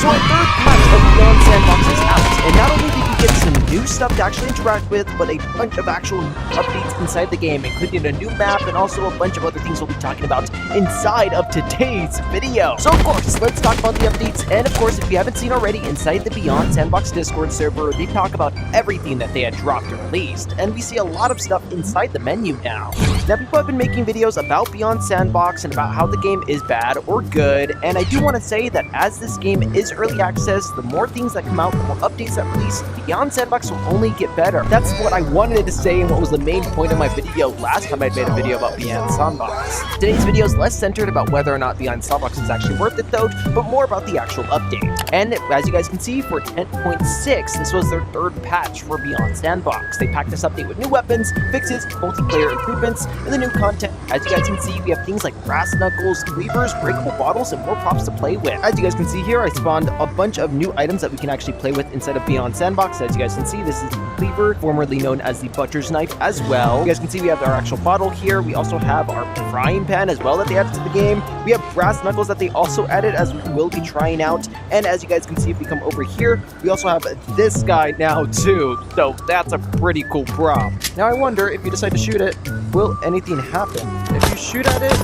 So our third patch of Beyond Sandbox is out, and not only did you get some new stuff to actually interact with, but a bunch of actual updates inside the game, including a new map and also a bunch of other things we'll be talking about inside of today's video. So of course, let's talk about the updates, and of course, if you haven't seen already, inside the Beyond Sandbox Discord server, they talk about everything that they had dropped or released, and we see a lot of stuff inside the menu now. Now, people have been making videos about Beyond Sandbox and about how the game is bad or good, and I do want to say that as this game is early access, the more things that come out, the more updates that release, Beyond Sandbox will only get better. That's what I wanted to say and what was the main point of my video last time I made a video about Beyond Sandbox. Today's video is less centered about whether or not Beyond Sandbox is actually worth it though, but more about the actual update. And as you guys can see, for 10.6, this was their third patch for Beyond Sandbox. They packed this update with new weapons, fixes, multiplayer improvements, and the new content. As you guys can see, we have things like brass knuckles, cleavers, breakable bottles, and more props to play with. As you guys can see here, I spawned a bunch of new items that we can actually play with inside of Beyond Sandbox. As you guys can see, this is the cleaver, formerly known as the butcher's knife as well. You guys can see we have our actual bottle here. We also have our frying pan as well that they added to the game. We have brass knuckles that they also added, as we will be trying out. And as you guys can see, if we come over here, we also have this guy now too. So that's a pretty cool prop. Now I wonder, if you decide to shoot it, will anything happen? If you shoot at it,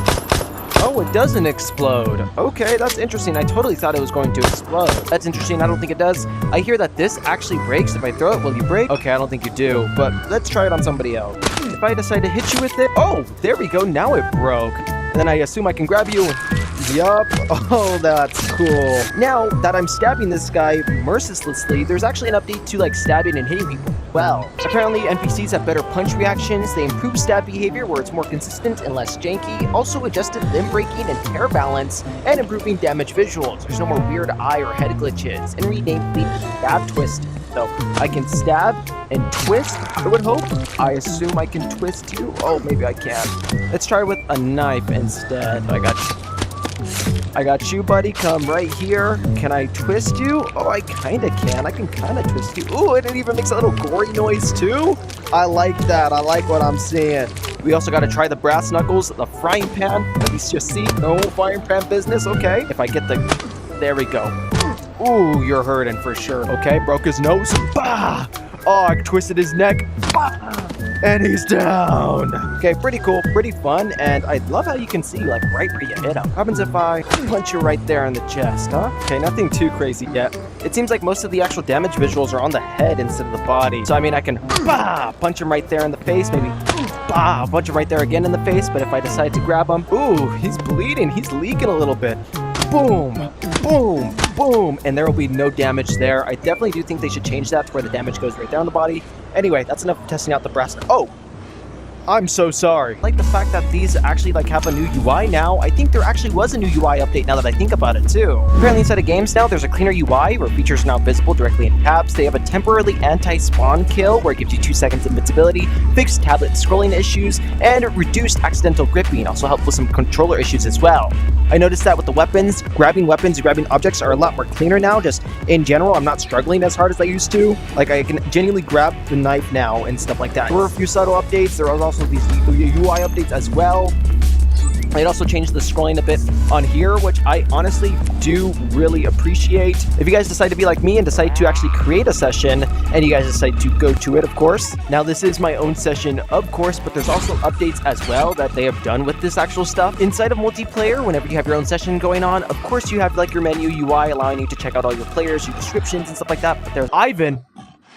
oh, it doesn't explode. Okay, that's interesting. I totally thought it was going to explode. That's interesting. I don't think it does. I hear that this actually breaks. If I throw it, will you break? Okay, I don't think you do, but let's try it on somebody else. If I decide to hit you with it, oh, there we go. Now it broke. And then I assume I can grab you. Yup. Oh, that's cool. Now that I'm stabbing this guy mercilessly, there's actually an update to like stabbing and hitting people. Well, apparently NPCs have better punch reactions, they improve stab behavior where it's more consistent and less janky, also adjusted limb breaking and tear balance, and improving damage visuals. There's no more weird eye or head glitches, and renamed the stab twist. So I can stab and twist, I would hope. I assume I can twist you. Oh, maybe I can. Let's try with a knife instead. I got you, buddy. Come right here. Can I twist you? Oh, I kind of can. I can kind of twist you. Ooh, and it even makes a little gory noise, too. I like that. I like what I'm seeing. We also got to try the brass knuckles, the frying pan. Let me just see. No frying pan business. Okay. If I get the... There we go. Ooh, you're hurting for sure. Okay, broke his nose. Bah! Oh, I twisted his neck. Bah! And he's down. Okay, pretty cool, pretty fun, and I love how you can see, like, right where you hit him. What happens if I punch you right there in the chest, huh? Okay, nothing too crazy yet. It seems like most of the actual damage visuals are on the head instead of the body. So, I mean, I can punch him right there in the face, maybe punch him right there again in the face, but if I decide to grab him, ooh, he's bleeding, he's leaking a little bit. Boom, boom, boom, and there will be no damage there. I definitely do think they should change that to where the damage goes right down the body. Anyway, that's enough of testing out the brass. Oh, I'm so sorry. I like the fact that these actually like have a new UI now. I think there actually was a new UI update now that I think about it too. Apparently inside of games now, there's a cleaner UI where features are now visible directly in tabs. They have a temporarily anti-spawn kill where it gives you 2 seconds invincibility, fixed tablet scrolling issues, and reduced accidental gripping. Also help with some controller issues as well. I noticed that with the weapons, grabbing objects are a lot more cleaner now. Just in general, I'm not struggling as hard as I used to. Like I can genuinely grab the knife now and stuff like that. There were a few subtle updates. There was also these UI updates as well. It also changed the scrolling a bit on here, which I honestly do really appreciate. If you guys decide to be like me and decide to actually create a session, and you guys decide to go to it, of course. Now, this is my own session, of course, but there's also updates as well that they have done with this actual stuff. Inside of multiplayer, whenever you have your own session going on, of course, you have like your menu UI allowing you to check out all your players, your descriptions, and stuff like that. But there's Ivan.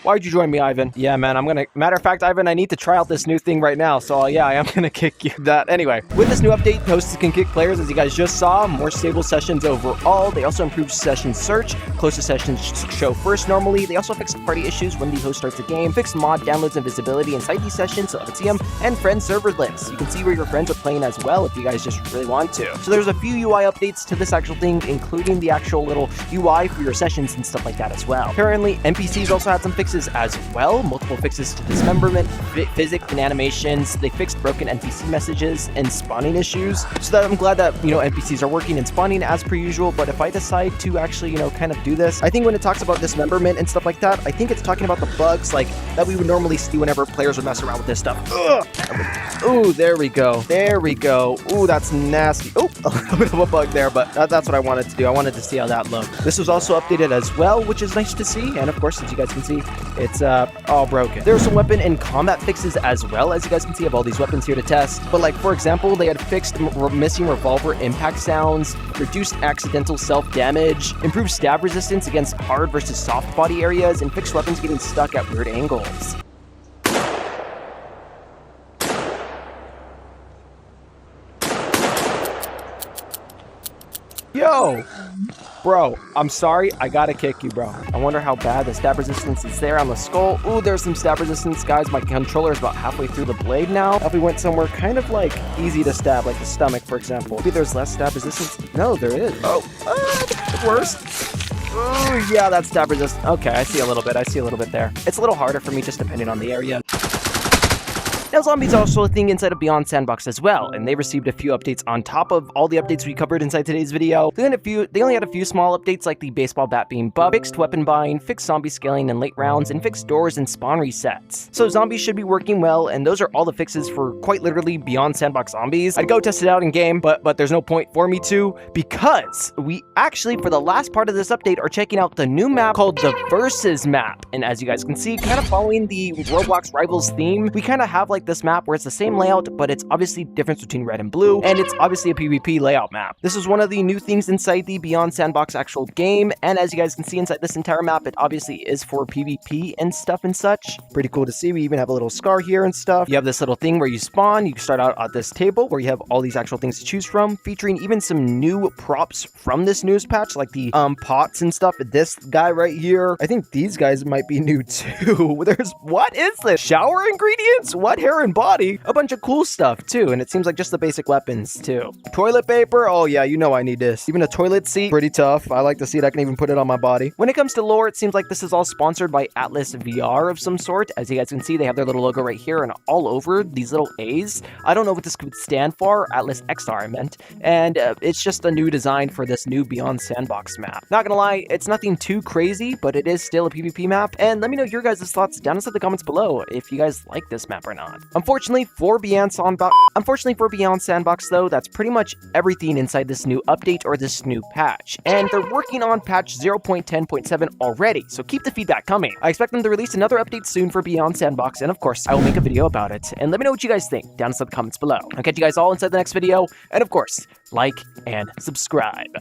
Why'd you join me, Ivan? Yeah, man, matter of fact, Ivan, I need to try out this new thing right now, so yeah, I am gonna kick you. That, anyway. With this new update, hosts can kick players, as you guys just saw, more stable sessions overall. They also improved session search, closest sessions show first normally. They also fixed party issues when the host starts the game, fixed mod downloads and visibility inside these sessions, so I can see them, and friend server lists. You can see where your friends are playing as well if you guys just really want to. So there's a few UI updates to this actual thing, including the actual little UI for your sessions and stuff like that as well. Apparently, NPCs also had some fixes fixes as well, multiple fixes to dismemberment, physics and animations. They fixed broken NPC messages and spawning issues. So that I'm glad that, NPCs are working and spawning as per usual. But if I decide to actually, kind of do this, I think when it talks about dismemberment and stuff like that, I think it's talking about the bugs like that we would normally see whenever players would mess around with this stuff. Ugh. Ooh, there we go. There we go. Ooh, that's nasty. Oh, a little bit of a bug there, but that's what I wanted to do. I wanted to see how that looked. This was also updated as well, which is nice to see. And of course, as you guys can see, it's all broken. There are some weapon and combat fixes as well. As you guys can see, I have all these weapons here to test. But like, for example, they had fixed missing revolver impact sounds, reduced accidental self-damage, improved stab resistance against hard versus soft body areas, and fixed weapons getting stuck at weird angles. Yo! Bro, I'm sorry, I gotta kick you, bro. I wonder how bad the stab resistance is there on the skull. Ooh, there's some stab resistance, guys. My controller is about halfway through the blade now. If we went somewhere kind of like easy to stab, like the stomach, for example. Maybe there's less stab resistance. No, there is. Oh, worse. Oh, yeah, that's stab resistance. Okay, I see a little bit. I see a little bit there. It's a little harder for me just depending on the area. Now, zombies are also a thing inside of Beyond Sandbox as well, and they received a few updates on top of all the updates we covered inside today's video. They only had a few small updates like the baseball bat being bugged, fixed weapon buying, fixed zombie scaling in late rounds, and fixed doors and spawn resets. So zombies should be working well, and those are all the fixes for quite literally Beyond Sandbox zombies. I'd go test it out in game, but there's no point for me to, because we actually, for the last part of this update, are checking out the new map called the Versus map. And as you guys can see, kind of following the Roblox Rivals theme, we kind of have like this map where it's the same layout, but it's obviously difference between red and blue, and it's obviously a PvP layout map. This is one of the new things inside the Beyond Sandbox actual game, and as you guys can see inside this entire map, it obviously is for PvP and stuff and such. Pretty cool to see. We even have a little scar here and stuff. You have this little thing where you spawn. You start out at this table where you have all these actual things to choose from, featuring even some new props from this news patch, like the pots and stuff. This guy right here, I think these guys might be new too. What is this? Shower ingredients? What? Hair and body? A bunch of cool stuff too, and it seems like just the basic weapons too. Toilet paper, oh yeah, you know I need this. Even a toilet seat, pretty tough. I like the seat, I can even put it on my body. When it comes to lore, it seems like this is all sponsored by Atlas VR of some sort. As you guys can see, they have their little logo right here and all over these little A's. I don't know what this could stand for, Atlas XR I meant, and it's just a new design for this new Beyond Sandbox map. Not gonna lie, it's nothing too crazy, but it is still a PvP map, and let me know your guys' thoughts down inside the comments below if you guys like this map or not. Unfortunately for Beyond Sandbox though, that's pretty much everything inside this new update or this new patch. And they're working on patch 0.10.7 already, so keep the feedback coming. I expect them to release another update soon for Beyond Sandbox, and of course, I will make a video about it. And let me know what you guys think down inside the comments below. I'll catch you guys all inside the next video, and of course, like and subscribe.